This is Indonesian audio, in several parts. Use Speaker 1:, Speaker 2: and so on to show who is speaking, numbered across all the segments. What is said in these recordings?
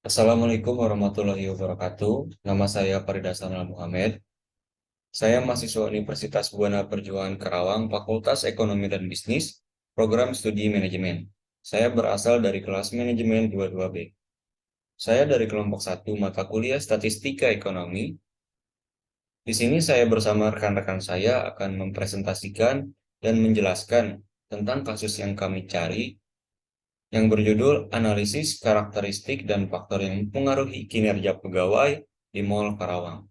Speaker 1: Assalamualaikum warahmatullahi wabarakatuh. Nama saya Farida Sanal Muhammad. Saya mahasiswa Universitas Buana Perjuangan Karawang, Fakultas Ekonomi dan Bisnis, Program Studi Manajemen. Saya berasal dari kelas Manajemen 22B. Saya dari kelompok 1 mata kuliah Statistika Ekonomi. Di sini saya bersama rekan-rekan saya akan mempresentasikan dan menjelaskan tentang kasus yang kami cari yang berjudul Analisis Karakteristik dan Faktor yang Mempengaruhi Kinerja Pegawai di Mall Karawang.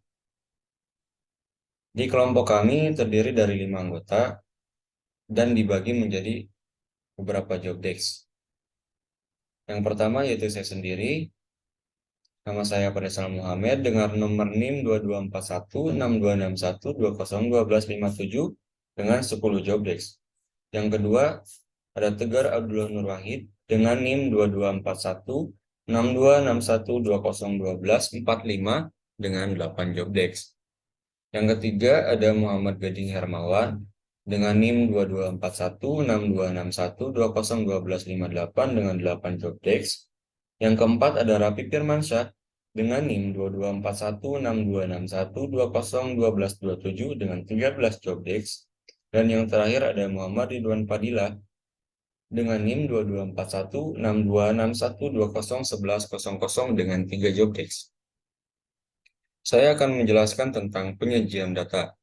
Speaker 1: Di kelompok kami terdiri dari 5 anggota dan dibagi menjadi beberapa job desk. Yang pertama yaitu saya sendiri, nama saya Faisal Muhammad dengan nomor NIM 22416261201257 dengan 10 job desk. Yang kedua ada Tegar Abdullah Nur Wahid dengan NIM 22416261201245 dengan 8 job desk. Yang ketiga ada Muhammad Gading Hermawan dengan NIM 22416261201258 dengan 8 job desk. Yang keempat ada Rapi Firmansyah dengan NIM 22416261201227 dengan 13 job desk. Dan yang terakhir ada Muhammad Ridwan Padilla dengan NIM 22416261201100 dengan 3 job desk. Saya akan menjelaskan tentang penyajian data.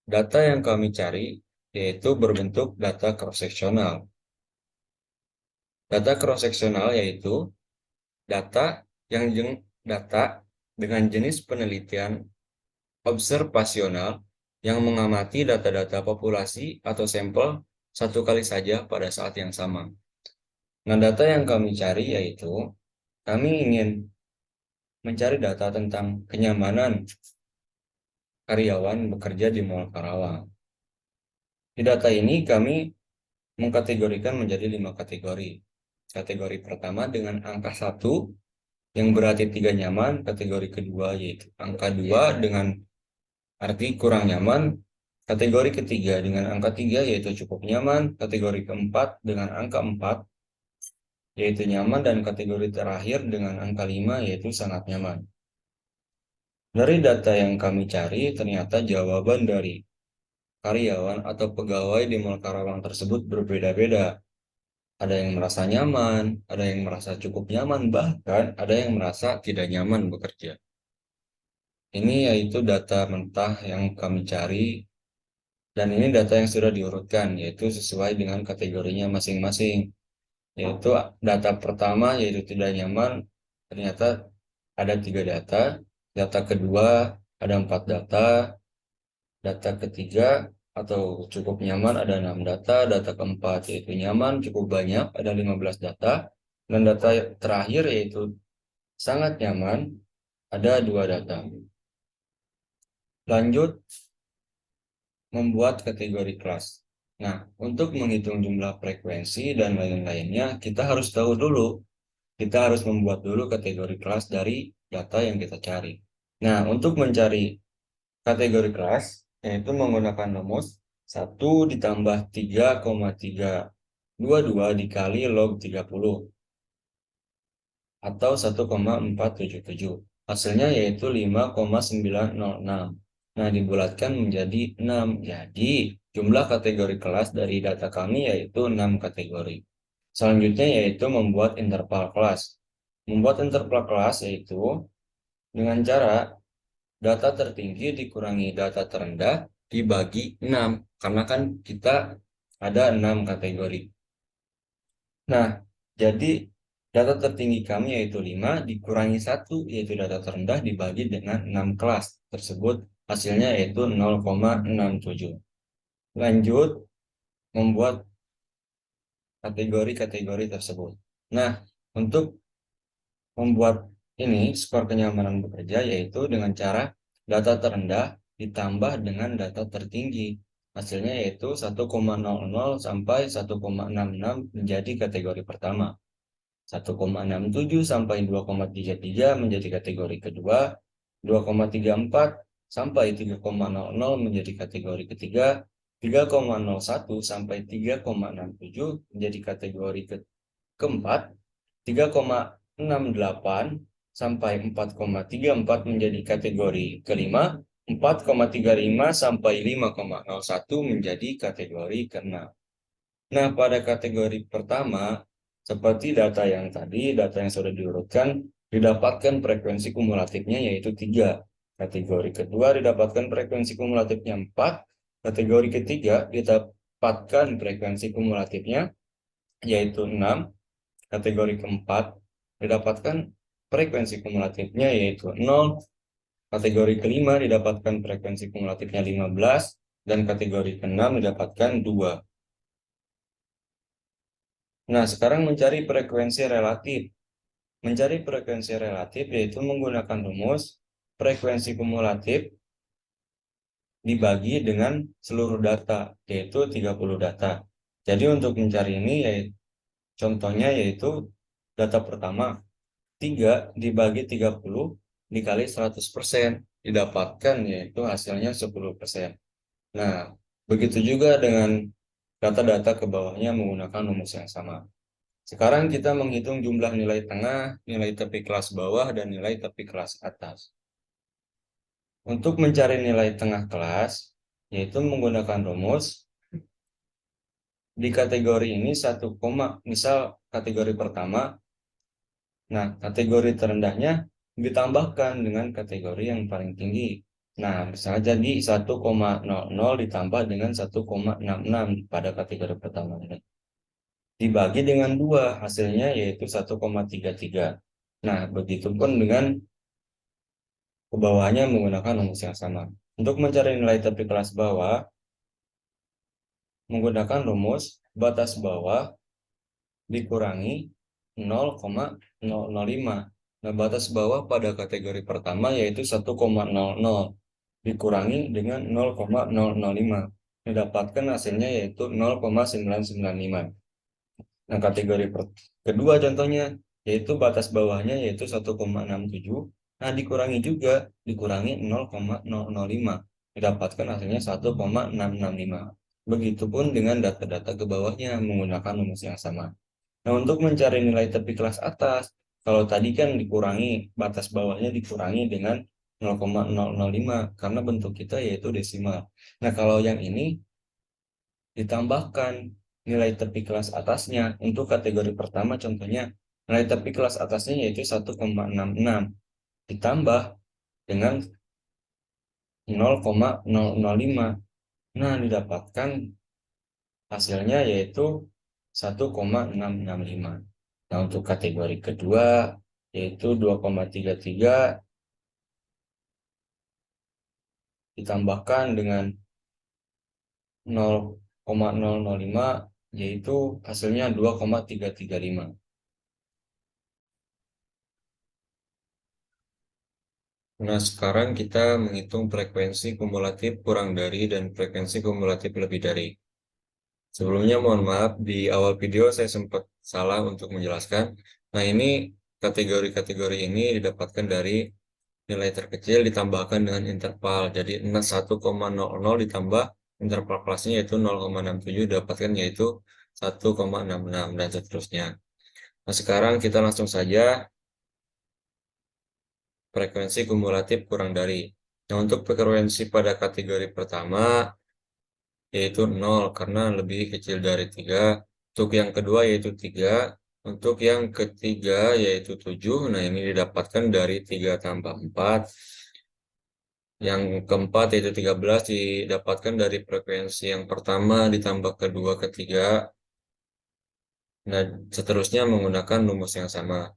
Speaker 1: Data yang kami cari yaitu berbentuk data cross-seksional. Data cross-seksional yaitu data dengan jenis penelitian observasional yang mengamati data-data populasi atau sampel satu kali saja pada saat yang sama. Nah, data yang kami cari yaitu kami ingin mencari data tentang kenyamanan karyawan bekerja di Mall Karawang. Di data ini kami mengkategorikan menjadi 5 kategori. Kategori pertama dengan angka 1 yang berarti tidak nyaman, kategori kedua yaitu angka 2 dengan arti kurang nyaman, kategori ketiga dengan angka 3 yaitu cukup nyaman, kategori keempat dengan angka 4 yaitu nyaman, dan kategori terakhir dengan angka 5 yaitu sangat nyaman. Dari data yang kami cari, ternyata jawaban dari karyawan atau pegawai di Mall Karawang tersebut berbeda-beda. Ada yang merasa nyaman, ada yang merasa cukup nyaman, bahkan ada yang merasa tidak nyaman bekerja. Ini yaitu data mentah yang kami cari, dan ini data yang sudah diurutkan, yaitu sesuai dengan kategorinya masing-masing. Yaitu data pertama, yaitu tidak nyaman, ternyata ada 3 data. Data kedua ada 4 data. Data ketiga atau cukup nyaman ada 6 data. Data keempat yaitu nyaman cukup banyak ada 15 data. Dan data terakhir yaitu sangat nyaman ada 2 data. Lanjut membuat kategori kelas. Nah, untuk menghitung jumlah frekuensi dan lain-lainnya, kita harus tahu dulu. Kita harus membuat dulu kategori kelas dari data yang kita cari. Nah, untuk mencari kategori kelas, yaitu menggunakan rumus 1 ditambah 3,322 dikali log 30 atau 1,477. Hasilnya yaitu 5,906. Nah, dibulatkan menjadi 6. Jadi, jumlah kategori kelas dari data kami yaitu 6 kategori. Selanjutnya yaitu membuat interval kelas. Membuat interval kelas yaitu dengan cara data tertinggi dikurangi data terendah dibagi 6. Karena kan kita ada 6 kategori. Nah, jadi data tertinggi kami yaitu 5 dikurangi 1 yaitu data terendah dibagi dengan 6 kelas tersebut, hasilnya yaitu 0,67. Lanjut membuat kategori-kategori tersebut. Nah, untuk membuat ini skor kenyamanan bekerja yaitu dengan cara data terendah ditambah dengan data tertinggi. Hasilnya yaitu 1,00 sampai 1,66 menjadi kategori pertama. 1,67 sampai 2,33 menjadi kategori kedua, 2,34 sampai 3,00 menjadi kategori ketiga, 3,01 sampai 3,67 menjadi kategori keempat 3,68 sampai 4,34 menjadi kategori kelima, 4,35 sampai 5,01 menjadi kategori keenam. Nah, pada kategori pertama, seperti data yang tadi, data yang sudah diurutkan, didapatkan frekuensi kumulatifnya yaitu 3. Kategori kedua didapatkan frekuensi kumulatifnya 4. Kategori ketiga didapatkan frekuensi kumulatifnya yaitu 6. Kategori keempat didapatkan frekuensi kumulatifnya yaitu 0. Kategori kelima didapatkan frekuensi kumulatifnya 15. Dan kategori keenam didapatkan 2. Nah, sekarang mencari frekuensi relatif. Mencari frekuensi relatif yaitu menggunakan rumus frekuensi kumulatif dibagi dengan seluruh data, yaitu 30 data. Jadi untuk mencari ini, contohnya yaitu data pertama, 3 dibagi 30 dikali 100%, didapatkan yaitu hasilnya 10%. Nah, begitu juga dengan data-data ke bawahnya menggunakan rumus yang sama. Sekarang kita menghitung jumlah nilai tengah, nilai tepi kelas bawah, dan nilai tepi kelas atas. Untuk mencari nilai tengah kelas, yaitu menggunakan rumus di kategori ini 1, misal kategori pertama, nah kategori terendahnya ditambahkan dengan kategori yang paling tinggi. Nah, misalnya jadi 1,00 ditambah dengan 1,66 pada kategori pertama ini. Dibagi dengan 2, hasilnya yaitu 1,33. Nah, begitupun dengan ke bawahnya menggunakan rumus yang sama. Untuk mencari nilai tepi kelas bawah, menggunakan rumus batas bawah dikurangi 0,005. Nah, batas bawah pada kategori pertama yaitu 1,00 dikurangi dengan 0,005. Didapatkan hasilnya yaitu 0,995. Nah, kategori kedua contohnya yaitu batas bawahnya yaitu 1,67. Nah, dikurangi 0,005. Didapatkan hasilnya 1,665. Begitupun dengan data-data ke bawahnya menggunakan rumus yang sama. Nah, untuk mencari nilai tepi kelas atas, kalau tadi kan batas bawahnya dikurangi dengan 0,005 karena bentuk kita yaitu desimal. Nah, kalau yang ini ditambahkan nilai tepi kelas atasnya. Untuk kategori pertama contohnya nilai tepi kelas atasnya yaitu 1,66 ditambah dengan 0,005. Nah, didapatkan hasilnya yaitu 1,665. Nah, untuk kategori kedua yaitu 2,33 ditambahkan dengan 0,005 yaitu hasilnya 2,335. Nah, sekarang kita menghitung frekuensi kumulatif kurang dari dan frekuensi kumulatif lebih dari. Sebelumnya mohon maaf, di awal video saya sempat salah untuk menjelaskan. Nah, ini kategori-kategori ini didapatkan dari nilai terkecil ditambahkan dengan interval. Jadi 1,00 ditambah interval kelasnya yaitu 0,67 didapatkan yaitu 1,66 dan seterusnya. Nah, sekarang kita langsung saja frekuensi kumulatif kurang dari. Nah, untuk frekuensi pada kategori pertama yaitu 0 karena lebih kecil dari 3. Untuk yang kedua yaitu 3. Untuk yang ketiga yaitu 7. Nah, ini didapatkan dari 3 tambah 4. Yang keempat yaitu 13 didapatkan dari frekuensi yang pertama ditambah kedua, ketiga. Nah, seterusnya menggunakan rumus yang sama.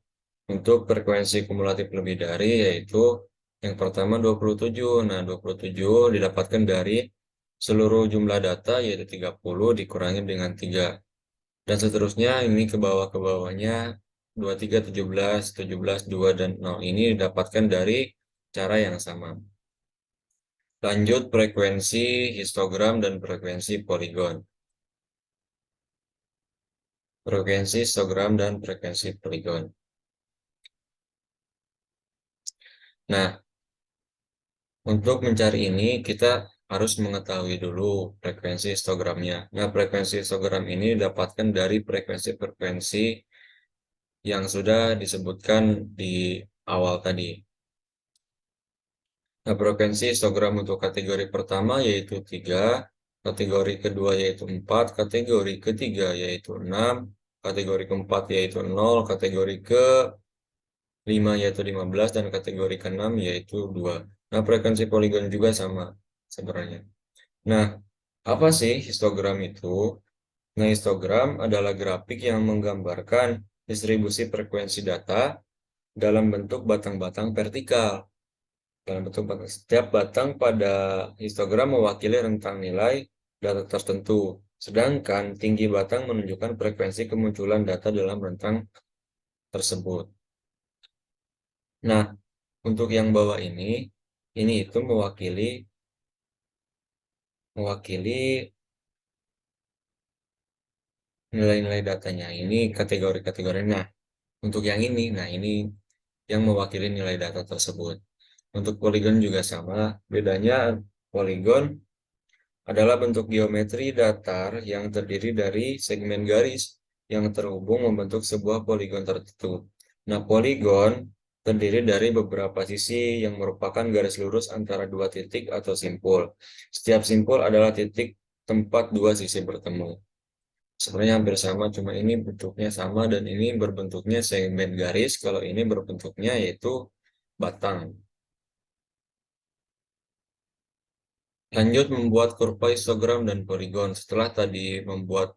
Speaker 1: Untuk frekuensi kumulatif lebih dari yaitu yang pertama 27. Nah, 27 didapatkan dari seluruh jumlah data yaitu 30 dikurangi dengan 3. Dan seterusnya ini ke bawahnya 23, 17, 17, 2, dan 0 ini didapatkan dari cara yang sama. Lanjut frekuensi histogram dan frekuensi poligon. Frekuensi histogram dan frekuensi poligon. Nah, untuk mencari ini kita harus mengetahui dulu frekuensi histogramnya. Nah, frekuensi histogram ini didapatkan dari frekuensi-frekuensi yang sudah disebutkan di awal tadi. Nah, frekuensi histogram untuk kategori pertama yaitu 3, kategori kedua yaitu 4, kategori ketiga yaitu 6, kategori keempat yaitu 0, kategori ke-5 yaitu 15, dan kategori ke-6 yaitu 2. Nah, frekuensi poligon juga sama sebenarnya. Nah, apa sih histogram itu? Nah, histogram adalah grafik yang menggambarkan distribusi frekuensi data dalam bentuk batang-batang vertikal. Dalam bentuk batang. Setiap batang pada histogram mewakili rentang nilai data tertentu, sedangkan tinggi batang menunjukkan frekuensi kemunculan data dalam rentang tersebut. Nah, untuk yang bawah ini itu mewakili nilai-nilai datanya. Ini kategori-kategorinya. Untuk yang ini, nah ini yang mewakili nilai data tersebut. Untuk poligon juga sama, bedanya poligon adalah bentuk geometri datar yang terdiri dari segmen garis yang terhubung membentuk sebuah poligon tertentu. Nah, poligon terdiri dari beberapa sisi yang merupakan garis lurus antara dua titik atau simpul. Setiap simpul adalah titik tempat dua sisi bertemu. Sebenarnya hampir sama, cuma ini bentuknya sama dan ini berbentuknya segmen garis, kalau ini berbentuknya yaitu batang. Lanjut membuat kurva histogram dan poligon. Setelah tadi membuat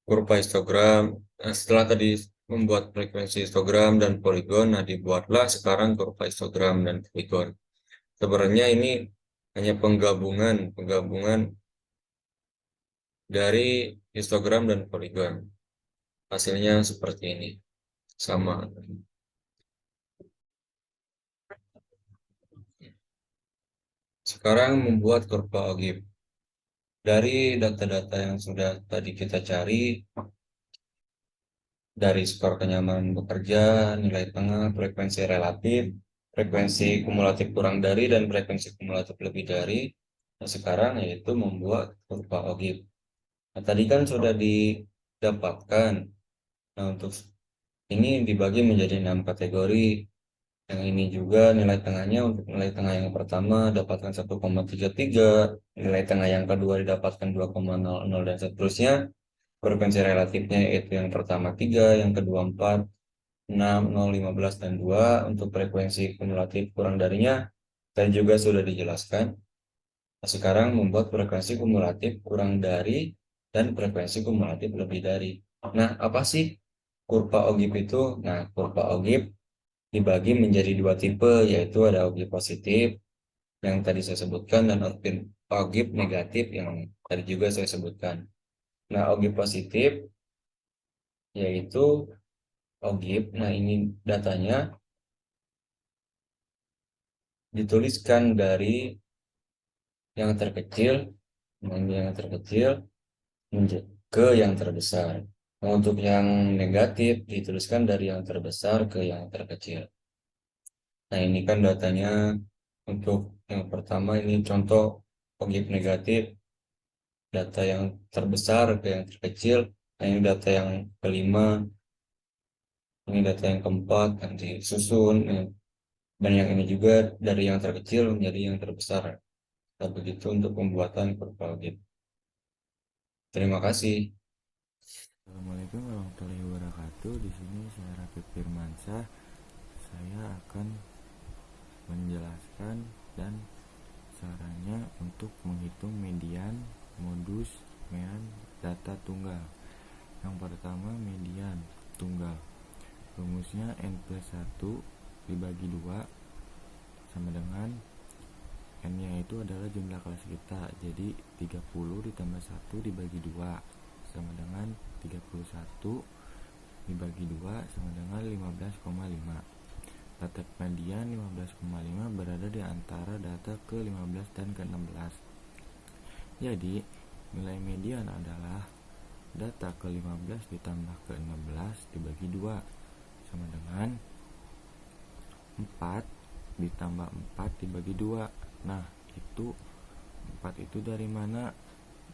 Speaker 1: kurva histogram, setelah tadi membuat frekuensi histogram dan poligon, nah dibuatlah sekarang kurva histogram dan poligon. Sebenarnya ini hanya penggabungan dari histogram dan poligon. Hasilnya seperti ini, sama. Sekarang membuat kurva OGIF. Dari data-data yang sudah tadi kita cari, dari skor kenyamanan bekerja, nilai tengah, frekuensi relatif, frekuensi kumulatif kurang dari, dan frekuensi kumulatif lebih dari. Nah, sekarang yaitu membuat kurva OGIF. Nah, tadi kan sudah didapatkan. Nah, untuk ini dibagi menjadi 6 kategori. Yang ini juga nilai tengahnya, untuk nilai tengah yang pertama dapatkan 1,33, nilai tengah yang kedua didapatkan 2,00, dan seterusnya. Frekuensi relatifnya yaitu yang pertama 3, yang kedua 4, 6, 0, 15, dan 2. Untuk frekuensi kumulatif kurang darinya tadi juga sudah dijelaskan. Nah, sekarang membuat frekuensi kumulatif kurang dari dan frekuensi kumulatif lebih dari. Nah, apa sih kurva OGIF itu? Nah, kurva OGIF dibagi menjadi dua tipe, yaitu ada OGIF positif yang tadi saya sebutkan dan OGIF negatif yang tadi juga saya sebutkan. Nah, OGIF positif yaitu OGIF. Nah, ini datanya dituliskan dari yang terkecil ke yang terbesar. Nah, untuk yang negatif dituliskan dari yang terbesar ke yang terkecil. Nah, ini kan datanya untuk yang pertama ini contoh OGIF negatif, data yang terbesar ke yang terkecil. Nah, ini data yang kelima, ini data yang keempat, yang disusun. Dan yang ini juga dari yang terkecil menjadi yang terbesar. Nah, begitu untuk pembuatan kurva OGIF. Terima kasih.
Speaker 2: Assalamualaikum warahmatullahi wabarakatuh. Di sini saya Rafif Firmansyah. Saya akan menjelaskan dan caranya untuk menghitung median, modus, mean, data tunggal. Yang pertama, median tunggal. Rumusnya n plus 1 dibagi 2 sama dengan n nya itu adalah jumlah kelas kita. Jadi 30 ditambah 1 dibagi 2 sama dengan 31 dibagi 2 sama dengan 15,5. Data median 15,5 berada di antara data ke-15 dan ke-16. Jadi nilai median adalah data ke-15 ditambah ke-16 dibagi 2 sama dengan 4 ditambah 4 dibagi 2. Nah, itu 4 itu dari mana?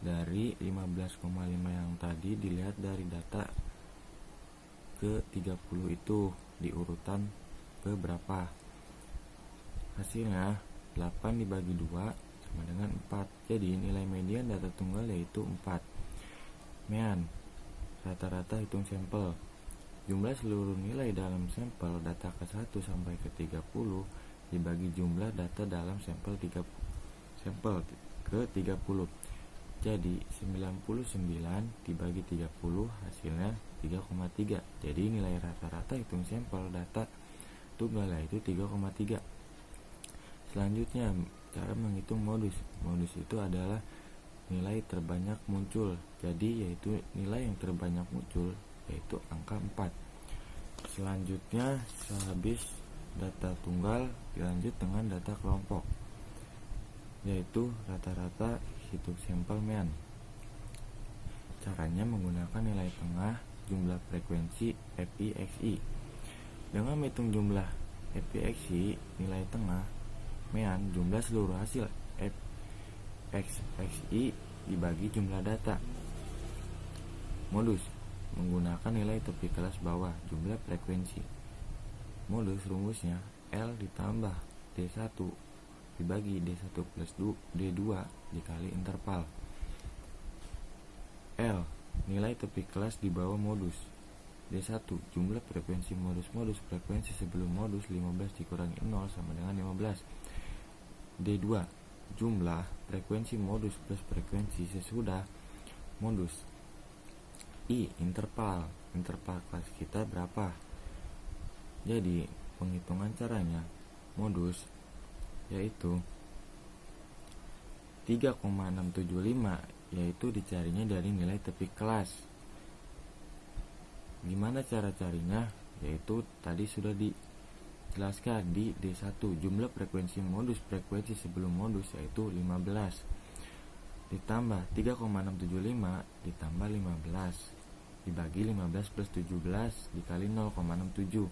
Speaker 2: Dari 15,5 yang tadi dilihat dari data ke 30 itu di urutan ke berapa. Hasilnya 8 dibagi 2 sama dengan 4. Jadi nilai median data tunggal yaitu 4. Mean, rata-rata hitung sampel. Jumlah seluruh nilai dalam sampel data ke-1 sampai ke-30 dibagi jumlah data dalam sampel ke-30. Jadi 99 dibagi 30 hasilnya 3,3. Jadi nilai rata-rata hitung sampel data tunggal yaitu 3,3. Selanjutnya, cara menghitung modus. Modus itu adalah nilai terbanyak muncul. Jadi yaitu nilai yang terbanyak muncul yaitu angka 4. Selanjutnya, sehabis data tunggal dilanjut dengan data kelompok, yaitu rata-rata hitung sampel mean. Caranya menggunakan nilai tengah jumlah frekuensi FIXI. Dengan menghitung jumlah FIXI nilai tengah mean jumlah seluruh hasil FIXI dibagi jumlah data. Modus menggunakan nilai tepi kelas bawah jumlah frekuensi. Modus rumusnya L ditambah D1 dibagi D1 plus D2 dikali interval. L nilai tepi kelas di bawah modus. D1 jumlah frekuensi modus frekuensi sebelum modus 15 dikurangi 0 sama dengan 15. D2 jumlah frekuensi modus plus frekuensi sesudah modus. I interval kelas kita berapa. Jadi penghitungan caranya modus yaitu 3,675 yaitu dicarinya dari nilai tepi kelas. Gimana cara carinya? Yaitu tadi sudah dijelaskan di D1 jumlah frekuensi modus frekuensi sebelum modus yaitu 15 ditambah 3,675 ditambah 15 dibagi 15 plus 17 dikali 0,67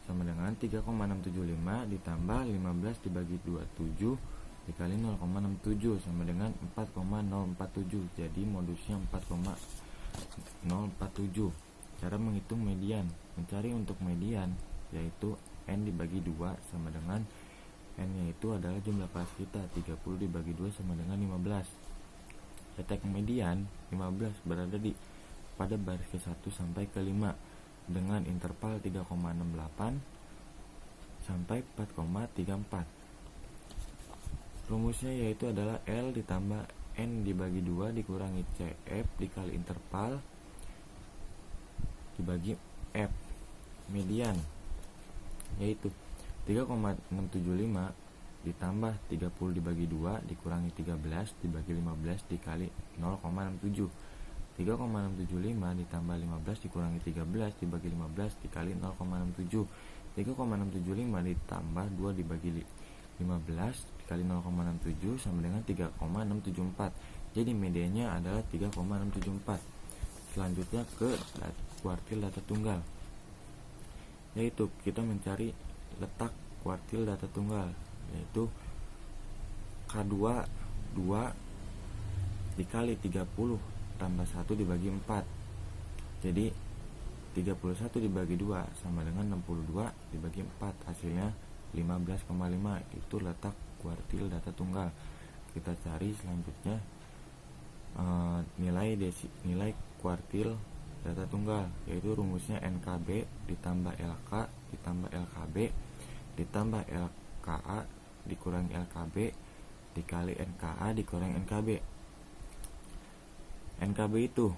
Speaker 2: sama dengan 3,675 ditambah 15 dibagi 27 dikali 0,67 sama dengan 4,047. Jadi modusnya 4,047. Cara menghitung median. Mencari untuk median yaitu N dibagi 2 sama dengan N yaitu adalah jumlah kelas kita. 30 dibagi 2 sama dengan 15. Letak median 15 berada pada baris ke-1 sampai ke-5 dengan interval 3,68 sampai 4,34. Rumusnya yaitu adalah L ditambah N dibagi 2 dikurangi CF dikali interval dibagi F. Median yaitu 3,675 ditambah 30 dibagi 2 dikurangi 13 dibagi 15 dikali 0,67. 3,675 ditambah 15 dikurangi 13 dibagi 15 dikali 0,67. 3,675 ditambah 2 dibagi 15 dikali 0,67 sama dengan 3,674. Jadi mediannya adalah 3,674. Selanjutnya ke kuartil data tunggal, yaitu kita mencari letak kuartil data tunggal, yaitu K2 2 dikali 30 tambah 1 dibagi 4. Jadi 31 dibagi 2 sama dengan 62 dibagi 4 hasilnya 15,5. Itu letak kuartil data tunggal. Kita cari selanjutnya nilai kuartil data tunggal, yaitu rumusnya NKB ditambah LK ditambah LKB ditambah LKA dikurangi LKB dikali NKA dikurangi NKB. NKB itu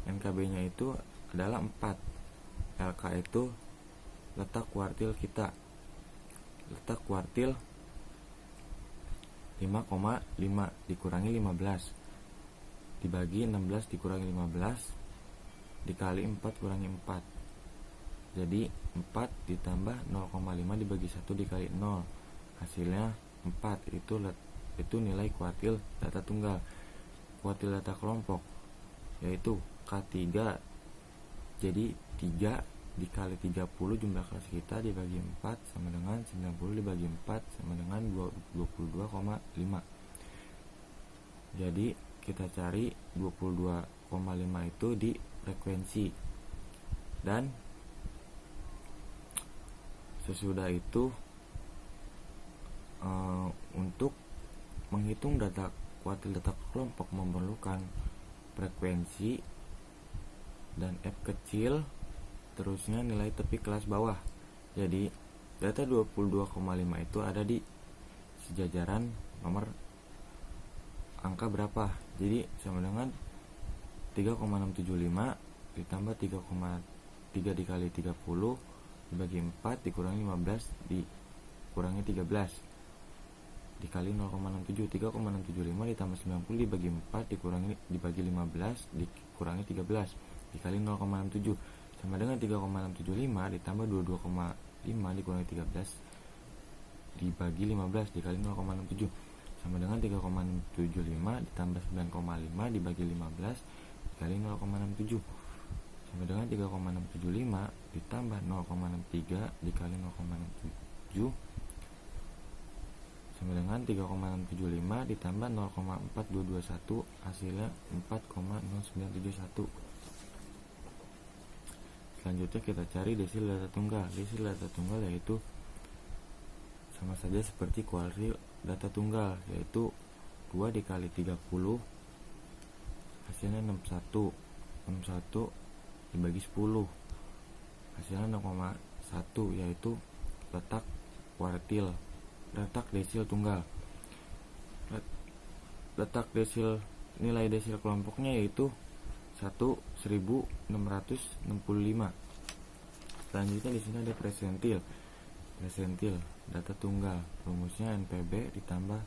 Speaker 2: NKB-nya itu adalah 4. LK itu letak kuartil kita. Letak kuartil 5,5 dikurangi 15 dibagi 16 dikurangi 15 dikali 4 kurangi 4. Jadi 4 ditambah 0,5 dibagi 1 dikali 0 hasilnya 4. Itu nilai kuartil data tunggal. Kuartil data kelompok yaitu K3. Jadi 3 dikali 30 jumlah kelas kita dibagi 4 sama dengan 90 dibagi 4 sama dengan 22,5. Jadi kita cari 22,5 itu di frekuensi. Dan sesudah itu untuk menghitung kuartil data kelompok memerlukan frekuensi dan F kecil, terusnya nilai tepi kelas bawah. Jadi data 22,5 itu ada di sejajaran nomor angka berapa. Jadi sama dengan 3,675 ditambah 3,3 dikali 30 dibagi 4 dikurangi 15 dikurangi 13 dikali 0,67. 3,675 ditambah 90 dibagi 4 dibagi 15 dikurangi 13 dikali 0,67 sama dengan 3,675 ditambah 22,5 dikurangi 13 dibagi 15 dikali 0,67 sama dengan 3,675 ditambah 9,5 dibagi 15 dikali 0,67 sama dengan 3,675 ditambah 0,63 dikali 0,67 sama dengan 3,675 ditambah 0,4221 hasilnya 4,0971. Selanjutnya kita cari desil data tunggal. Desil data tunggal yaitu sama saja seperti kuartil data tunggal, yaitu 2 dikali 30 hasilnya 61 dibagi 10 hasilnya 0,1, yaitu letak desil tunggal. Letak desil nilai desil kelompoknya yaitu 1665. Selanjutnya di sini ada presentil data tunggal. Rumusnya NPB ditambah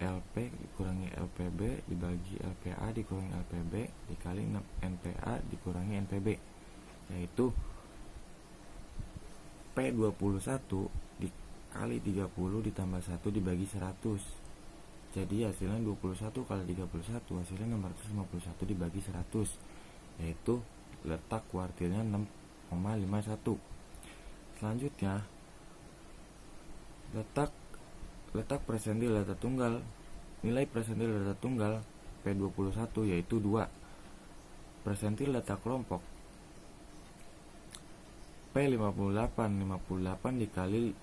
Speaker 2: LP dikurangi LPB dibagi LPA dikurangi LPB dikali NPA dikurangi NPB, yaitu P21 dikali 30 ditambah 1 dibagi 100. Jadi hasilnya 21 kali 31 hasilnya 651 dibagi 100, yaitu letak kuartilnya 6,51. Selanjutnya letak presentil data tunggal. Nilai presentil data tunggal P21 yaitu 2. Presentil data kelompok P58 dikali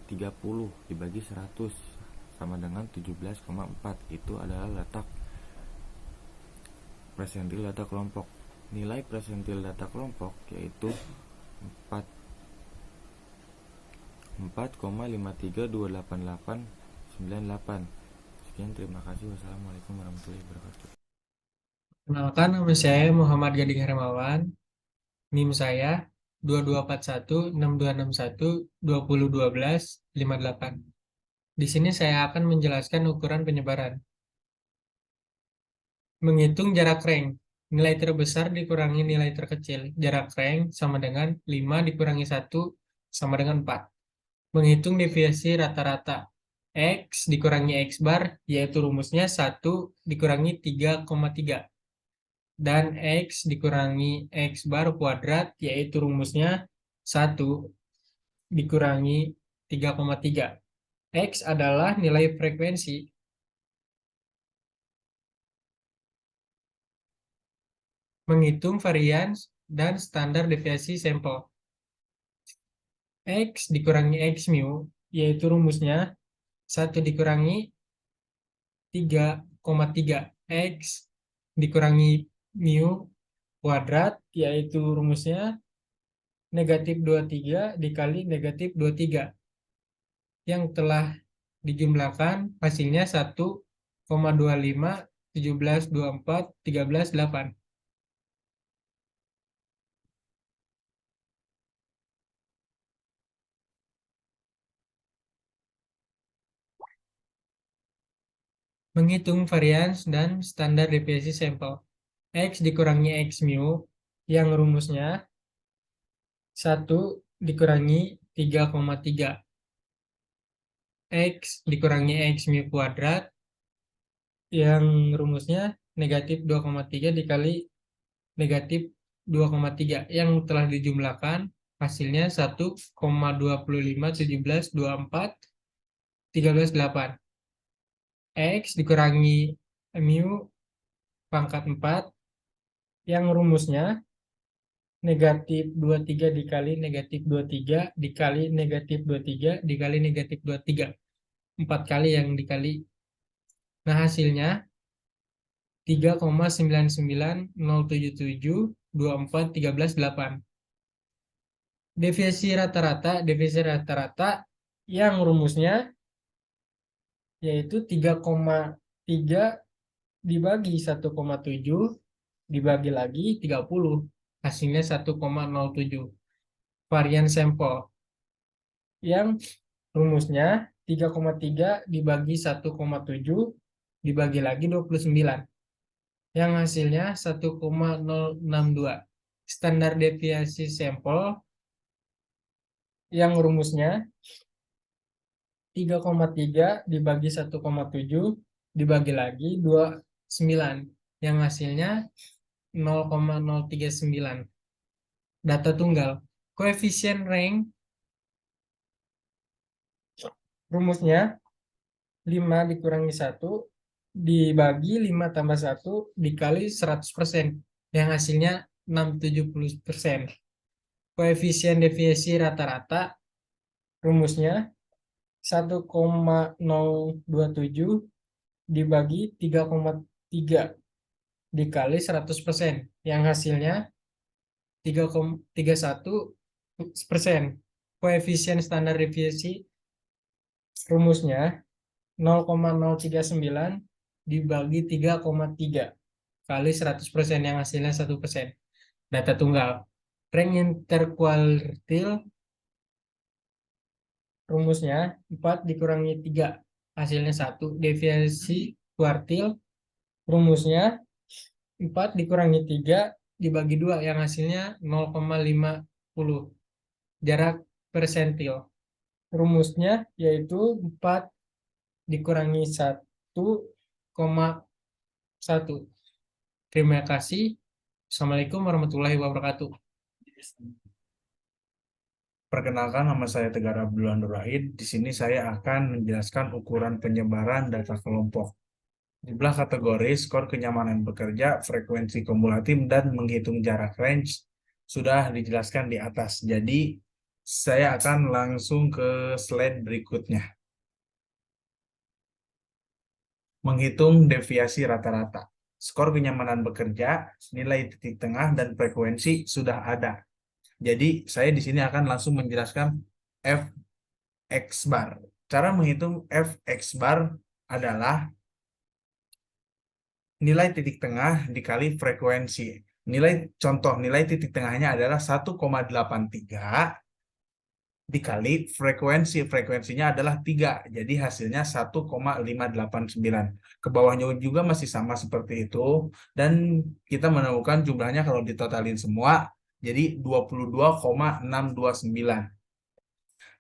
Speaker 2: 30 dibagi 100 sama dengan 17,4. Itu adalah letak presentil data kelompok. Nilai presentil data kelompok yaitu 4,5328898. Sekian, terima kasih. Wassalamualaikum warahmatullahi wabarakatuh.
Speaker 3: Kenalkan, nama saya Muhammad Gading Hermawan. NIM saya 22416261201258. Di sini saya akan menjelaskan ukuran penyebaran. Menghitung jarak rank. Nilai terbesar dikurangi nilai terkecil. Jarak rank sama dengan 5 dikurangi 1 sama dengan 4. Menghitung deviasi rata-rata. X dikurangi X bar, yaitu rumusnya 1 dikurangi 3,3. Dan X dikurangi X bar kuadrat, yaitu rumusnya 1 dikurangi 3,3. X adalah nilai frekuensi. Menghitung varians dan standar deviasi sampel. X dikurangi X mu, yaitu rumusnya 1 dikurangi 3,3. X dikurangi mu kuadrat, yaitu rumusnya negatif 23 dikali negatif 23. Yang telah dijumlahkan hasilnya 1,25, 17,24, 13,8. Menghitung varians dan standar deviasi sampel. X dikurangi X mu, yang rumusnya 1 dikurangi 3,3. X dikurangi X mu kuadrat, yang rumusnya negatif 2,3 dikali negatif 2,3. Yang telah dijumlahkan hasilnya 1,25, 17,24, 13,8. X dikurangi mu pangkat 4 yang rumusnya negatif 23 dikali negatif 23 dikali negatif 23 dikali negatif 23. 4 kali yang dikali. Nah, hasilnya 3,990772413,8. Deviasi rata-rata yang rumusnya yaitu 3,3 dibagi 1,7 dibagi lagi 30. Hasilnya 1,07. Varian sampel yang rumusnya 3,3 dibagi 1,7 dibagi lagi 29. Yang hasilnya 1,062. Standar deviasi sampel yang rumusnya 3,3 dibagi 1,7 dibagi lagi 29. Yang hasilnya 0,039. Data tunggal. Koefisien rank rumusnya 5 dikurangi 1 dibagi 5 tambah 1 dikali 100%. Yang hasilnya 670%. Koefisien deviasi rata-rata rumusnya 1,027 dibagi 3,3 dikali 100%. Yang hasilnya 3,31%. Koefisien standar deviasi rumusnya 0,039 dibagi 3,3 kali 100%, yang hasilnya 1%. Data tunggal. Rank interkuartil rumusnya 4 dikurangi 3 hasilnya 1. Deviasi kuartil rumusnya 4 dikurangi 3 dibagi 2 yang hasilnya 0,50. Jarak persentil rumusnya yaitu 4 dikurangi 1,1. Terima kasih. Assalamualaikum warahmatullahi wabarakatuh.
Speaker 4: Perkenalkan, nama saya Tegar Abdullah Nurahid. Di sini saya akan menjelaskan ukuran penyebaran data kelompok. Jumlah kategori, skor kenyamanan bekerja, frekuensi kumulatif, dan menghitung jarak range sudah dijelaskan di atas. Jadi, saya akan langsung ke slide berikutnya. Menghitung deviasi rata-rata. Skor kenyamanan bekerja, nilai titik tengah, dan frekuensi sudah ada. Jadi, saya di sini akan langsung menjelaskan Fx bar. Cara menghitung Fx bar adalah nilai titik tengah dikali frekuensi. Nilai titik tengahnya adalah 1,83 dikali frekuensi. Frekuensinya adalah 3. Jadi hasilnya 1,589. Ke bawahnya juga masih sama seperti itu. Dan kita menemukan jumlahnya kalau ditotalin semua. Jadi 22,629.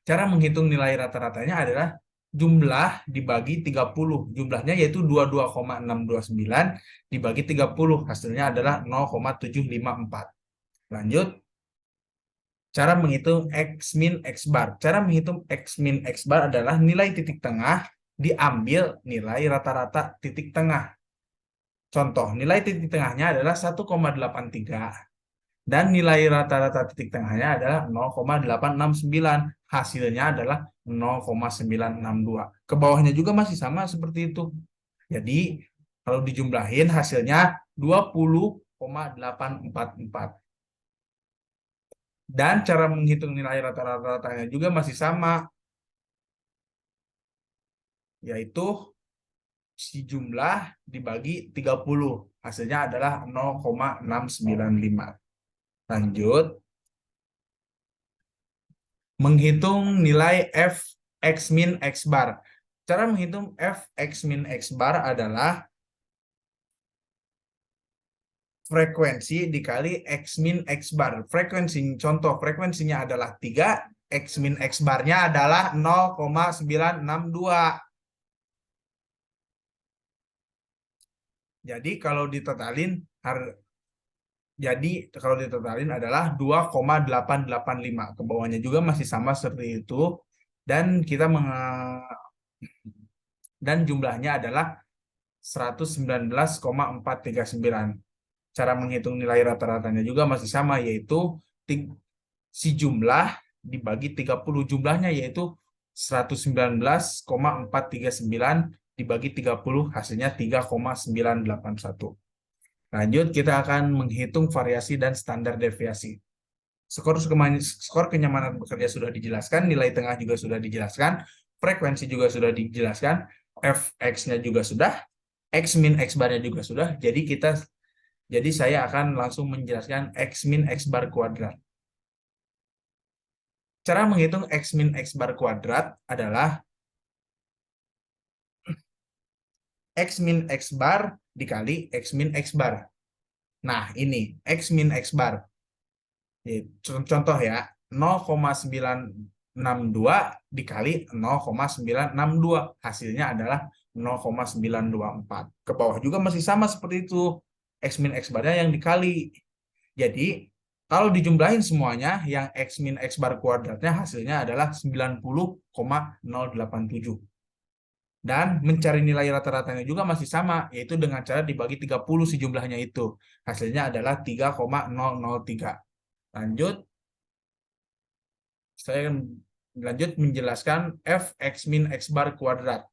Speaker 4: Cara menghitung nilai rata-ratanya adalah jumlah dibagi 30. Jumlahnya yaitu 22,629 dibagi 30. Hasilnya adalah 0,754. Lanjut. Cara menghitung X min X bar. Cara menghitung X min X bar adalah nilai titik tengah diambil nilai rata-rata titik tengah. Contoh, nilai titik tengahnya adalah 1,83. Dan nilai rata-rata titik tengahnya adalah 0,869. Hasilnya adalah 0,962. Ke bawahnya juga masih sama seperti itu. Jadi, kalau dijumlahin hasilnya 20,844. Dan cara menghitung nilai rata-ratanya juga masih sama. Yaitu si jumlah dibagi 30. Hasilnya adalah 0,695. Lanjut. Menghitung nilai f x min x bar. Cara menghitung f x min x bar adalah frekuensi dikali x min x bar. Contoh frekuensinya adalah 3, x min x barnya adalah 0,962. Jadi kalau ditotalin adalah 2,885. Ke bawahnya juga masih sama seperti itu. Dan kita dan jumlahnya adalah 119,439. Cara menghitung nilai rata-ratanya juga masih sama, yaitu si jumlah dibagi 30. Jumlahnya yaitu 119,439 dibagi 30, hasilnya 3,981. Lanjut, kita akan menghitung variasi dan standar deviasi. Skor kenyamanan bekerja sudah dijelaskan, nilai tengah juga sudah dijelaskan, frekuensi juga sudah dijelaskan, fx-nya juga sudah, x min x bar-nya juga sudah. Jadi saya akan langsung menjelaskan x min x bar kuadrat. Cara menghitung x min x bar kuadrat adalah x min x bar dikali x min x bar. Nah, ini x min x bar. Contoh ya, 0,962 dikali 0,962. Hasilnya adalah 0,924. Ke bawah juga masih sama seperti itu. X min X bar-nya yang dikali. Jadi, kalau dijumlahin semuanya, yang X min X bar kuadratnya hasilnya adalah 90,087. Dan mencari nilai rata-ratanya juga masih sama, yaitu dengan cara dibagi 30 si jumlahnya itu. Hasilnya adalah 3,003. Lanjut, saya akan lanjut menjelaskan fx min x bar kuadrat.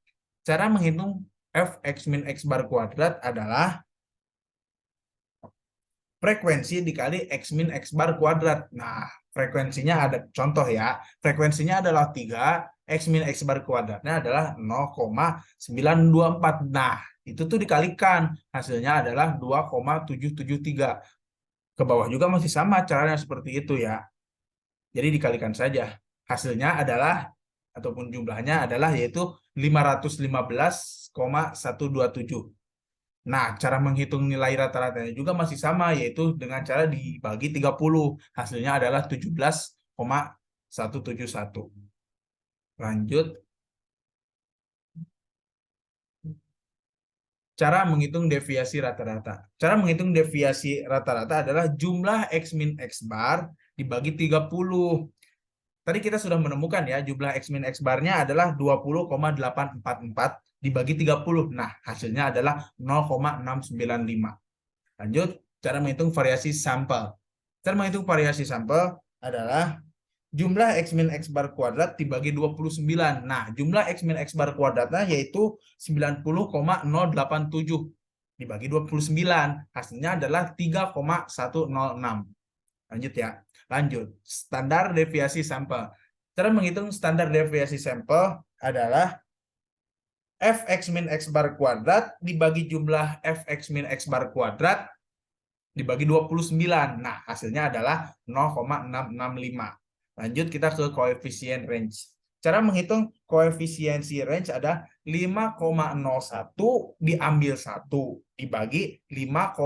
Speaker 4: Cara menghitung fx min x bar kuadrat adalah frekuensi dikali x min x bar kuadrat. Nah, frekuensinya ada contoh ya. Frekuensinya adalah 3, x min x bar kuadratnya adalah 0,924. Nah, itu tuh dikalikan. Hasilnya adalah 2,773. Ke bawah juga masih sama caranya seperti itu ya. Jadi dikalikan saja. Hasilnya adalah, ataupun jumlahnya adalah, yaitu 515,127. Nah, cara menghitung nilai rata-ratanya juga masih sama, yaitu dengan cara dibagi 30. Hasilnya adalah 17,171. Lanjut. Cara menghitung deviasi rata-rata. Cara menghitung deviasi rata-rata adalah jumlah x min x bar dibagi 30. Tadi kita sudah menemukan ya, jumlah x min x bar-nya adalah 20,844 dibagi 30. Nah, hasilnya adalah 0,695. Lanjut, cara menghitung variasi sampel. Cara menghitung variasi sampel adalah jumlah x min x bar kuadrat dibagi 29. Nah, jumlah x min x bar kuadratnya yaitu 90,087 dibagi 29. Hasilnya adalah 3,106. Lanjut ya. Lanjut. Standar deviasi sampel. Cara menghitung standar deviasi sampel adalah fx min x bar kuadrat dibagi jumlah fx min x bar kuadrat dibagi 29. Nah, hasilnya adalah 0,665. Lanjut kita ke koefisien range. Cara menghitung koefisiensi range ada 5,01 diambil 1 dibagi 5,01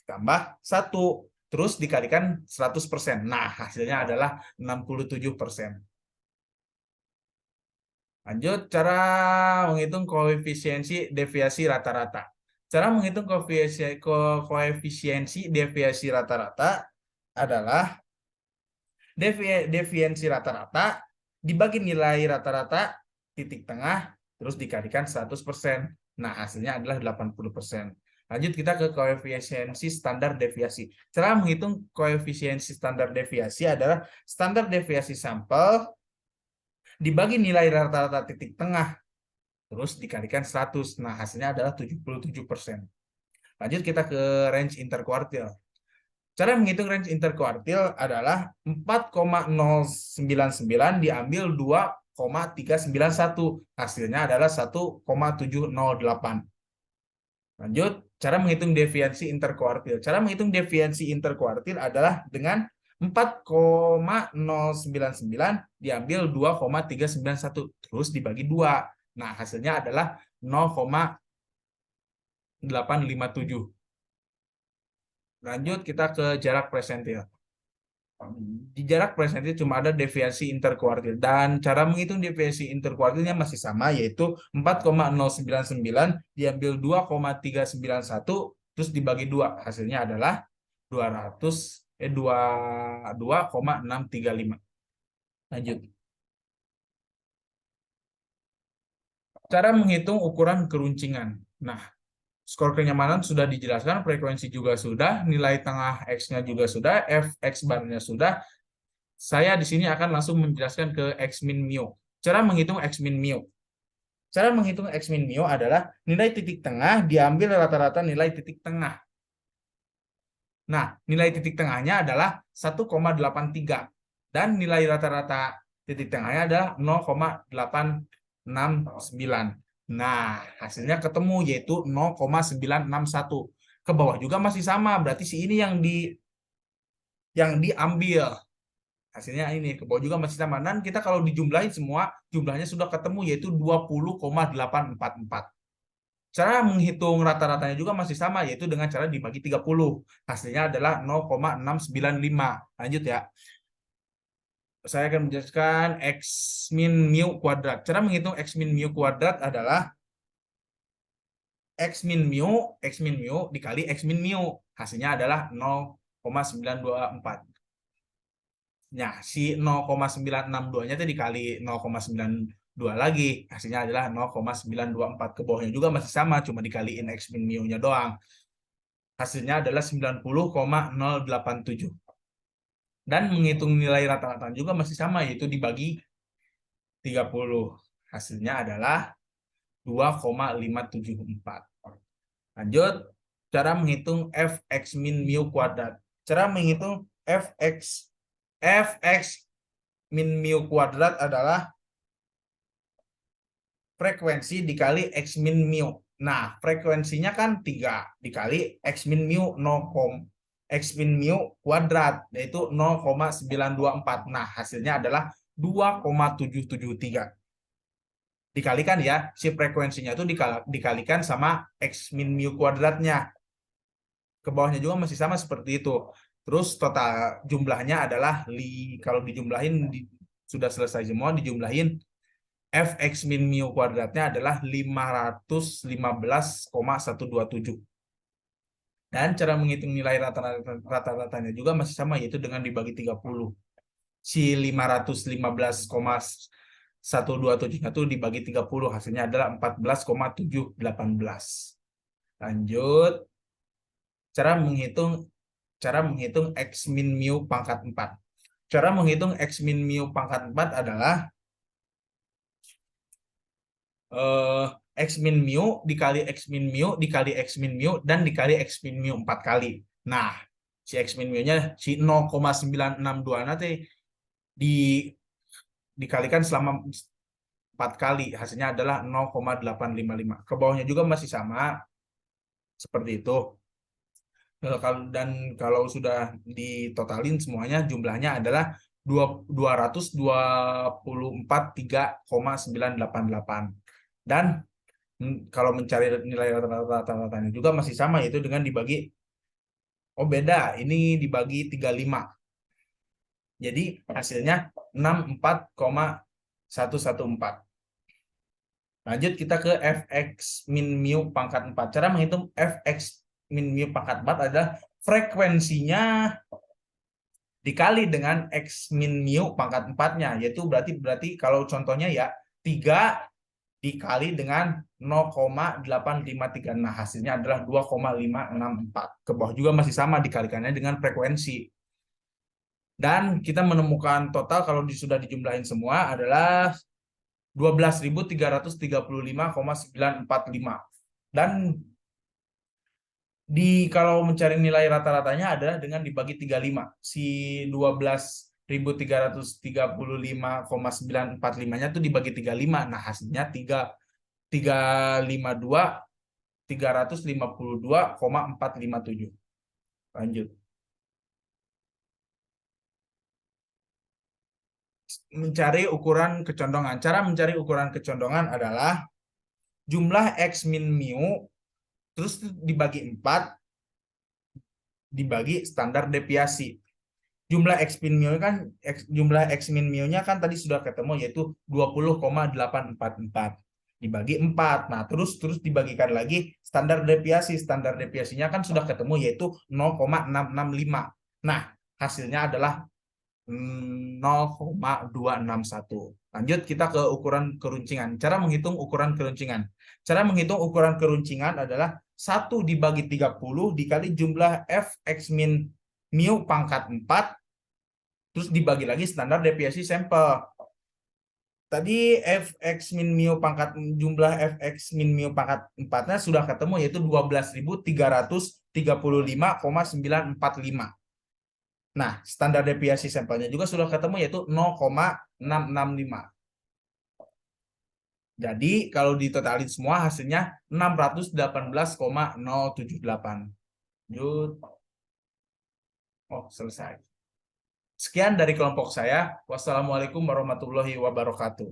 Speaker 4: tambah 1. Terus dikalikan 100%. Nah, hasilnya adalah 67%. Lanjut, cara menghitung koefisiensi deviasi rata-rata. Cara menghitung koefisiensi deviasi rata-rata adalah deviasi rata-rata dibagi nilai rata-rata titik tengah terus dikalikan 100%. Nah, hasilnya adalah 80%. Lanjut kita ke koefisiensi standar deviasi. Cara menghitung koefisiensi standar deviasi adalah standar deviasi sampel dibagi nilai rata-rata titik tengah terus dikalikan 100. Nah, hasilnya adalah 77%. Lanjut kita ke range interkuartil. Cara menghitung range interkuartil adalah 4,099 diambil 2,391. Hasilnya adalah 1,708. Lanjut, cara menghitung deviasi interkuartil. Cara menghitung deviasi interkuartil adalah dengan 4,099 diambil 2,391 terus dibagi 2. Nah, hasilnya adalah 0,857. Lanjut kita ke jarak presentil. Di jarak presentil cuma ada deviasi interkuartil dan cara menghitung deviasi interkuartilnya masih sama, yaitu 4,099 diambil 2,391 terus dibagi 2. Hasilnya adalah 2,635. Lanjut. Cara menghitung ukuran keruncingan. Nah, skor kenyamanan sudah dijelaskan, frekuensi juga sudah, nilai tengah X-nya juga sudah, Fx bar-nya sudah. Saya di sini akan langsung menjelaskan ke X min mu. Cara menghitung X min mu. Cara menghitung X min mu adalah nilai titik tengah diambil rata-rata nilai titik tengah. Nah, nilai titik tengahnya adalah 1,83 dan nilai rata-rata titik tengahnya adalah 0,869. Nah, hasilnya ketemu yaitu 0,961. Ke bawah juga masih sama, berarti si ini yang diambil. Hasilnya ini ke bawah juga masih sama. Dan kita kalau dijumlahin semua, jumlahnya sudah ketemu yaitu 20,844. Cara menghitung rata-ratanya juga masih sama, yaitu dengan cara dibagi 30. Hasilnya adalah 0,695. Lanjut ya. Saya akan menjelaskan X min mu kuadrat. Cara menghitung X min mu kuadrat adalah X min mu dikali X min mu. Hasilnya adalah 0,924. Nah, si 0,962-nya itu dikali 0,92 lagi. Hasilnya adalah 0,924. Ke bawahnya juga masih sama, cuma dikaliin X min mu-nya doang. Hasilnya adalah 90,087. Dan menghitung nilai rata-rata juga masih sama, yaitu dibagi 30. Hasilnya adalah 2,574. Lanjut, cara menghitung Fx min mu kuadrat. Cara menghitung Fx min mu kuadrat adalah frekuensi dikali X min mu. Nah, frekuensinya kan 3 dikali X min mu 0, X min mu kuadrat, yaitu 0,924. Nah, hasilnya adalah 2,773. Dikalikan ya, si frekuensinya itu dikalikan sama X min mu kuadratnya. Ke bawahnya juga masih sama seperti itu. Terus total jumlahnya adalah, kalau dijumlahin sudah selesai semua, dijumlahin Fx min mu kuadratnya adalah 515,127. Dan cara menghitung nilai rata-ratanya juga masih sama, yaitu dengan dibagi 30. Si 515,127 itu dibagi 30, hasilnya adalah 14,718. Lanjut. Cara menghitung X min mu pangkat 4. Cara menghitung X min mu pangkat 4 adalah X min mu dikali X min mu dikali X min mu dan dikali X min mu 4 kali. Nah, si X min mu-nya si 0,962 nanti dikalikan selama 4 kali. Hasilnya adalah 0,855. Ke bawahnya juga masih sama seperti itu. Dan kalau sudah ditotalin semuanya, jumlahnya adalah 224,3,988. Dan kalau mencari nilai rata-ratanya juga masih sama, yaitu dengan dibagi, beda, ini dibagi 35. Jadi hasilnya 64,114. Lanjut kita ke Fx min mu pangkat 4. Cara menghitung Fx min mu pangkat 4 adalah frekuensinya dikali dengan X min mu pangkat 4-nya, yaitu berarti kalau contohnya ya 3 dikali dengan 0,853. Nah, hasilnya adalah 2,564. Ke bawah juga masih sama, dikalikannya dengan frekuensi. Dan kita menemukan total kalau sudah dijumlahin semua adalah 12.335,945. Dan kalau mencari nilai rata-ratanya adalah dengan dibagi 35. Si 12.335,945-nya itu dibagi 35. Nah, hasilnya 352.457. Lanjut. Mencari ukuran kecondongan. Cara mencari ukuran kecondongan adalah jumlah X min mu terus dibagi 4 dibagi standar deviasi. Jumlah X min mu-nya kan tadi sudah ketemu, yaitu 20,844 dibagi 4. Nah, terus dibagikan lagi standar deviasi. Standar deviasinya kan sudah ketemu, yaitu 0,665. Nah, hasilnya adalah 0,261. Lanjut kita ke ukuran keruncingan. Cara menghitung ukuran keruncingan. Cara menghitung ukuran keruncingan adalah 1 dibagi 30 dikali jumlah f(x min mu pangkat 4 terus dibagi lagi standar deviasi sampel. Tadi fx min mu pangkat jumlah fx min mu pangkat 4-nya sudah ketemu yaitu 12.335,945. Nah, standar deviasi sampelnya juga sudah ketemu yaitu 0,665. Jadi kalau ditotalin semua hasilnya 618,078. Lanjut. Oh, selesai. Sekian dari kelompok saya. Wassalamualaikum warahmatullahi wabarakatuh.